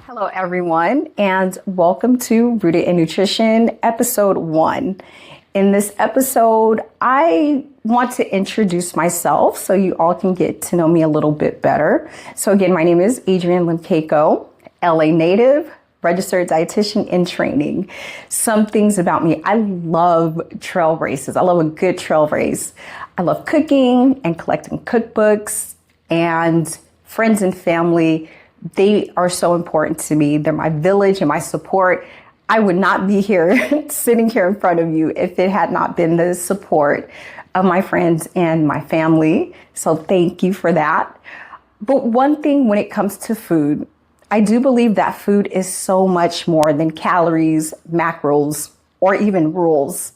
Hello, everyone, and welcome to Rooted in Nutrition, episode 1. In this episode, I want to introduce myself so you all can get to know me a little bit better. So again, my name is Adrienne, LA native, registered dietitian in training. Some things about me: I love trail races. I love a good trail race. I love cooking and collecting cookbooks, and friends and family. They are so important to me. They're my village and my support. I would not be here sitting here in front of you if it had not been the support of my friends and my family. So thank you for that. But one thing when it comes to food, I do believe that food is so much more than calories, macros, or even rules.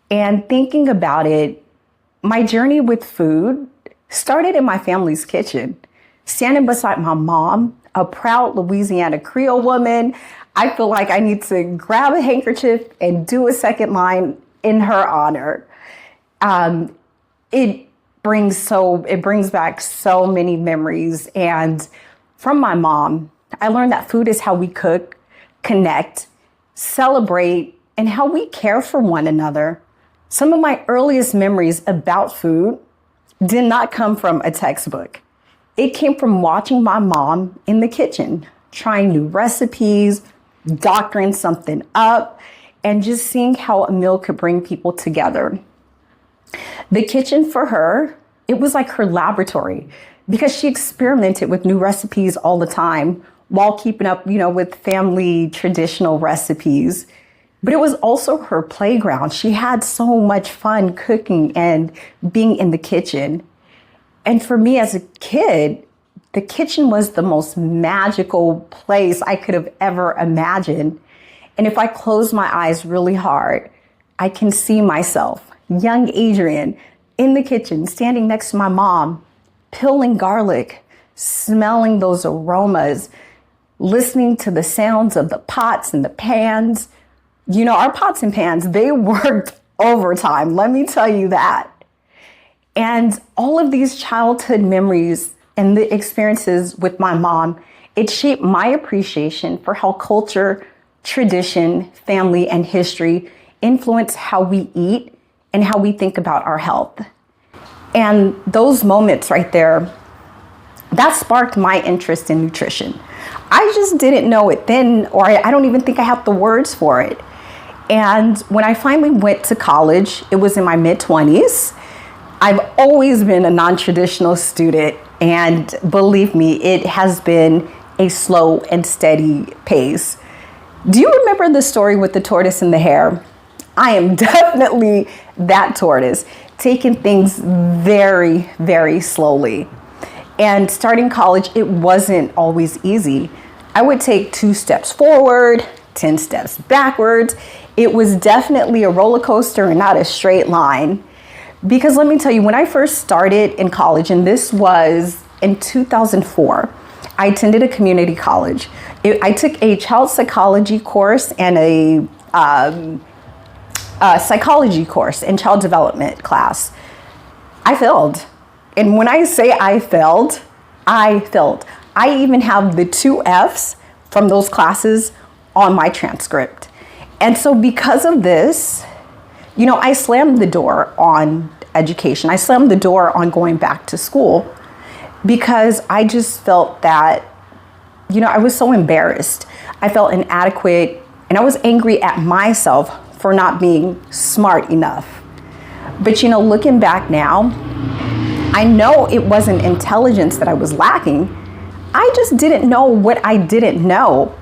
And thinking about it, my journey with food started in my family's kitchen. Standing beside my mom, a proud Louisiana Creole woman, I feel like I need to grab a handkerchief and do a second line in her honor. It brings back so many memories. And from my mom, I learned that food is how we cook, connect, celebrate, and how we care for one another. Some of my earliest memories about food did not come from a textbook. It came from watching my mom in the kitchen, trying new recipes, doctoring something up, and just seeing how a meal could bring people together. The kitchen for her, it was like her laboratory because she experimented with new recipes all the time while keeping up, with family traditional recipes. But it was also her playground. She had so much fun cooking and being in the kitchen. And for me as a kid, the kitchen was the most magical place I could have ever imagined. And if I close my eyes really hard, I can see myself, young Adrienne, in the kitchen, standing next to my mom, peeling garlic, smelling those aromas, listening to the sounds of the pots and the pans. Our pots and pans, they worked overtime, let me tell you that. And all of these childhood memories and the experiences with my mom, it shaped my appreciation for how culture, tradition, family, and history influence how we eat and how we think about our health. And those moments right there, that sparked my interest in nutrition. I just didn't know it then, or I don't even think I have the words for it. And when I finally went to college, it was in my mid-20s. I've always been a non-traditional student, and believe me, it has been a slow and steady pace. Do you remember the story with the tortoise and the hare? I am definitely that tortoise, taking things very, very slowly. And starting college, it wasn't always easy. I would take 2 steps forward, 10 steps backwards. It was definitely a roller coaster and not a straight line. Because let me tell you, when I first started in college, and this was in 2004, I attended a community college. I took a child psychology course and a psychology course and child development class. I failed. And when I say I failed, I failed. I even have the 2 Fs from those classes on my transcript. And so because of this, I slammed the door on education. I slammed the door on going back to school because I just felt that, I was so embarrassed. I felt inadequate, and I was angry at myself for not being smart enough. But, looking back now, I know it wasn't intelligence that I was lacking. I just didn't know what I didn't know.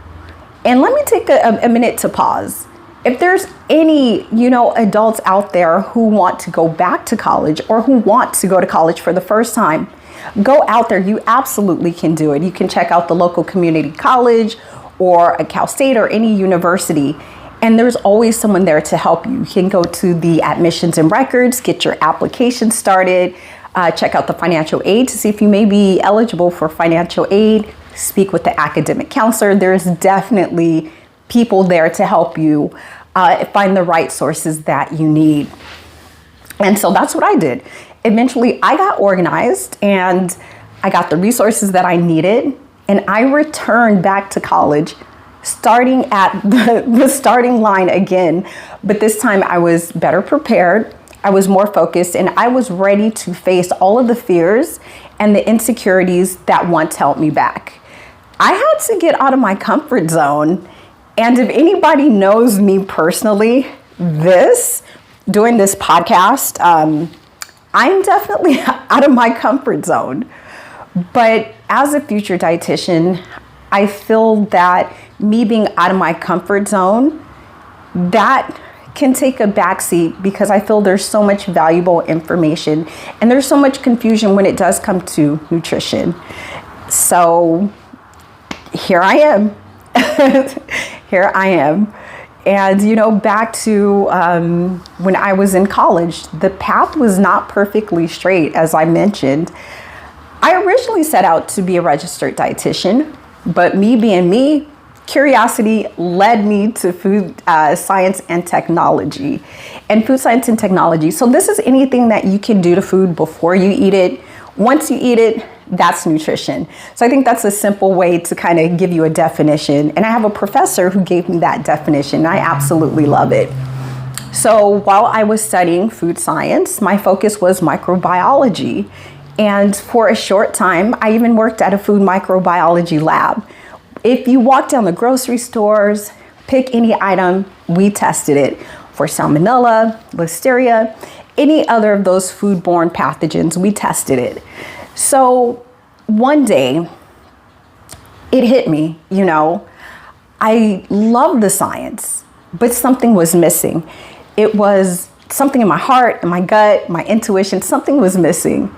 And let me take a minute to pause. If there's any, adults out there who want to go back to college or who want to go to college for the first time, go out there. You absolutely can do it. You can check out the local community college or a Cal State or any university, and there's always someone there to help you. You can go to the admissions and records, get your application started, check out the financial aid to see if you may be eligible for financial aid, speak with the academic counselor. There's definitely people there to help you find the right sources that you need. And so that's what I did. Eventually, I got organized and I got the resources that I needed. And I returned back to college, starting at the starting line again. But this time I was better prepared, I was more focused, and I was ready to face all of the fears and the insecurities that once held me back. I had to get out of my comfort zone. And if anybody knows me personally, doing this podcast, I'm definitely out of my comfort zone. But as a future dietitian, I feel that me being out of my comfort zone, that can take a backseat because I feel there's so much valuable information and there's so much confusion when it does come to nutrition. So here I am. Here I am. And, back to when I was in college, the path was not perfectly straight, as I mentioned. I originally set out to be a registered dietitian, but me being me, curiosity led me to food science and technology. And food science and technology, so this is anything that you can do to food before you eat it. Once you eat it, that's nutrition. So I think that's a simple way to kind of give you a definition. And I have a professor who gave me that definition, and I absolutely love it. So while I was studying food science, my focus was microbiology. And for a short time, I even worked at a food microbiology lab. If you walk down the grocery stores, pick any item, we tested it for salmonella, listeria, any other of those foodborne pathogens, we tested it. So one day, it hit me, I love the science, but something was missing. It was something in my heart, in my gut, my intuition, something was missing.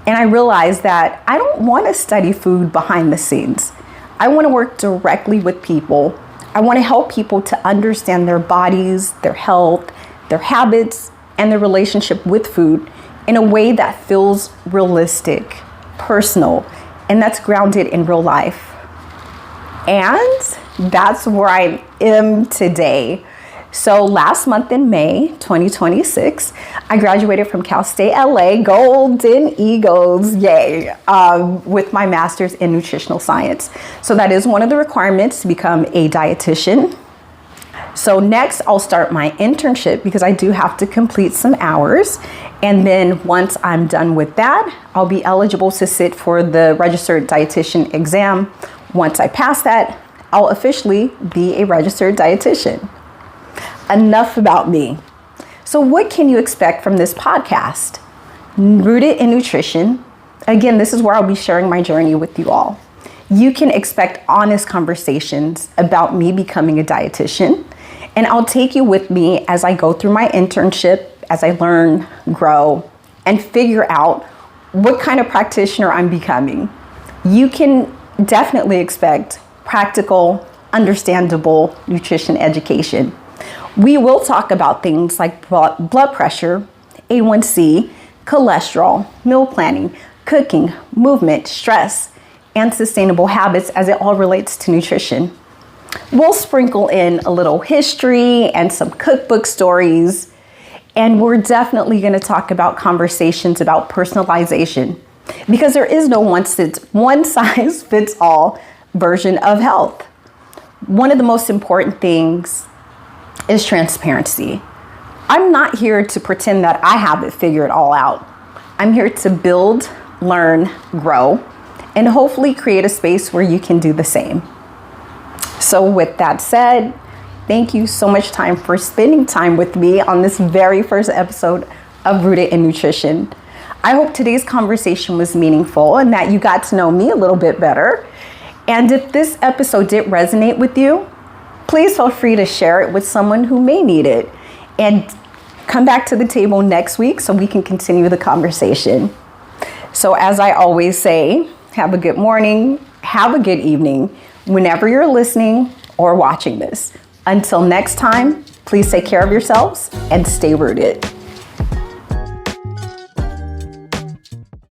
And I realized that I don't want to study food behind the scenes. I want to work directly with people. I want to help people to understand their bodies, their health, their habits, and their relationship with food in a way that feels realistic, personal, and that's grounded in real life. And that's where I am today. So last month in May 2026, I graduated from Cal State LA, Golden Eagles, yay, with my master's in nutritional science. So that is one of the requirements to become a dietitian. So next I'll start my internship because I do have to complete some hours. And then once I'm done with that, I'll be eligible to sit for the registered dietitian exam. Once I pass that, I'll officially be a registered dietitian. Enough about me. So what can you expect from this podcast? Rooted in nutrition. Again, this is where I'll be sharing my journey with you all. You can expect honest conversations about me becoming a dietitian, and I'll take you with me as I go through my internship, as I learn, grow, and figure out what kind of practitioner I'm becoming. You can definitely expect practical, understandable nutrition education. We will talk about things like blood pressure, A1C, cholesterol, meal planning, cooking, movement, stress, and sustainable habits as it all relates to nutrition. We'll sprinkle in a little history and some cookbook stories, and we're definitely going to talk about conversations about personalization because there is no one size fits all version of health. One of the most important things is transparency. I'm not here to pretend that I have it figured all out. I'm here to build, learn, grow, and hopefully create a space where you can do the same. So with that said, thank you so much for spending time with me on this very first episode of Rooted in Nutrition. I hope today's conversation was meaningful and that you got to know me a little bit better. And if this episode did resonate with you, please feel free to share it with someone who may need it. And come back to the table next week so we can continue the conversation. So as I always say, have a good morning, have a good evening, whenever you're listening or watching this. Until next time, please take care of yourselves and stay rooted.